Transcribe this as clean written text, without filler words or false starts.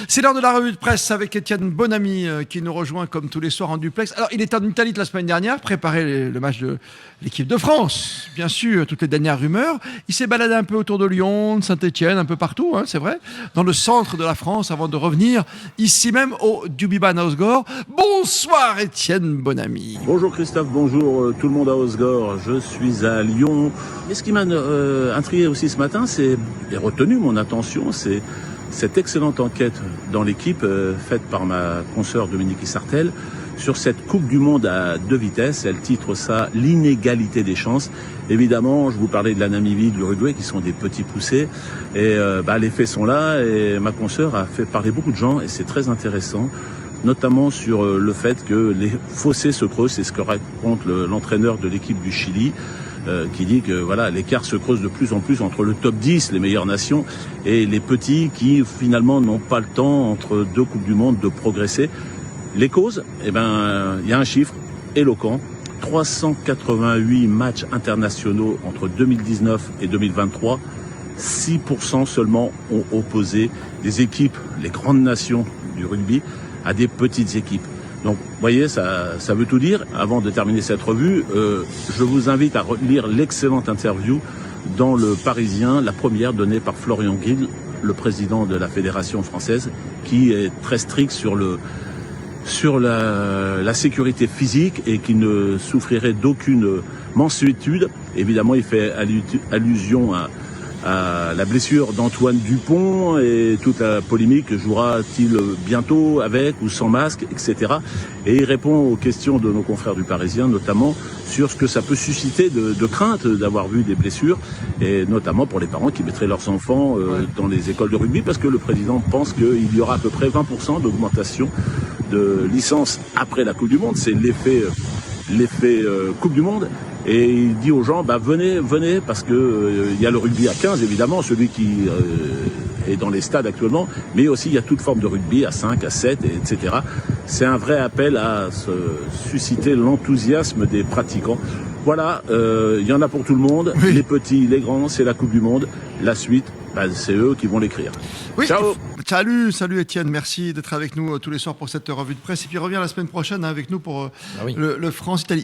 C'est l'heure de la revue de presse avec Étienne Bonamy qui nous rejoint comme tous les soirs en duplex. Alors, il était en Italie la semaine dernière, préparer le match de l'équipe de France. Bien sûr, toutes les dernières rumeurs. Il s'est baladé un peu autour de Lyon, de Saint-Etienne, un peu partout, hein, c'est vrai, dans le centre de la France avant de revenir ici même au Dubiban à Osgore. Bonsoir Étienne Bonamy. Bonjour Christophe, bonjour tout le monde à Osgore. Je suis à Lyon. Et ce qui m'a intrigué aussi ce matin, et retenu mon attention, c'est cette excellente enquête dans l'équipe faite par ma consoeur Dominique Issartel sur cette Coupe du Monde à 2 vitesses. Elle titre ça « L'inégalité des chances ». Évidemment, je vous parlais de la Namibie, de l'Uruguay, qui sont des petits poussés. Et les faits sont là, et ma consoeur a fait parler beaucoup de gens, et c'est très intéressant, notamment sur le fait que les fossés se creusent. C'est ce que raconte l'entraîneur de l'équipe du Chili, qui dit que voilà, l'écart se creuse de plus en plus entre le top 10, les meilleures nations, et les petits qui finalement n'ont pas le temps entre 2 Coupes du Monde de progresser. Les causes, il y a un chiffre éloquent. 388 matchs internationaux entre 2019 et 2023. 6% seulement ont opposé des équipes, les grandes nations du rugby, à des petites équipes. Donc, vous voyez, ça veut tout dire. Avant de terminer cette revue, je vous invite à lire l'excellente interview dans Le Parisien, la première donnée par Florian Grill, le président de la Fédération française, qui est très strict sur la sécurité physique et qui ne souffrirait d'aucune mansuétude. Évidemment, il fait allusion à la blessure d'Antoine Dupont et toute la polémique, jouera-t-il bientôt avec ou sans masque, etc. Et il répond aux questions de nos confrères du Parisien, notamment sur ce que ça peut susciter de crainte d'avoir vu des blessures, et notamment pour les parents qui mettraient leurs enfants dans les écoles de rugby, parce que le président pense qu'il y aura à peu près 20% d'augmentation de licences après la Coupe du Monde. C'est l'effet Coupe du Monde. Et il dit aux gens, venez, parce que il y a le rugby à 15, évidemment, celui qui est dans les stades actuellement, mais aussi il y a toute forme de rugby à 5, à 7, etc. C'est un vrai appel à susciter l'enthousiasme des pratiquants. Voilà, il y en a pour tout le monde, oui. Les petits, les grands, c'est la Coupe du Monde. La suite, c'est eux qui vont l'écrire. Oui. Ciao. Salut Étienne, merci d'être avec nous tous les soirs pour cette revue de presse. Et puis reviens la semaine prochaine avec nous pour le France-Italie.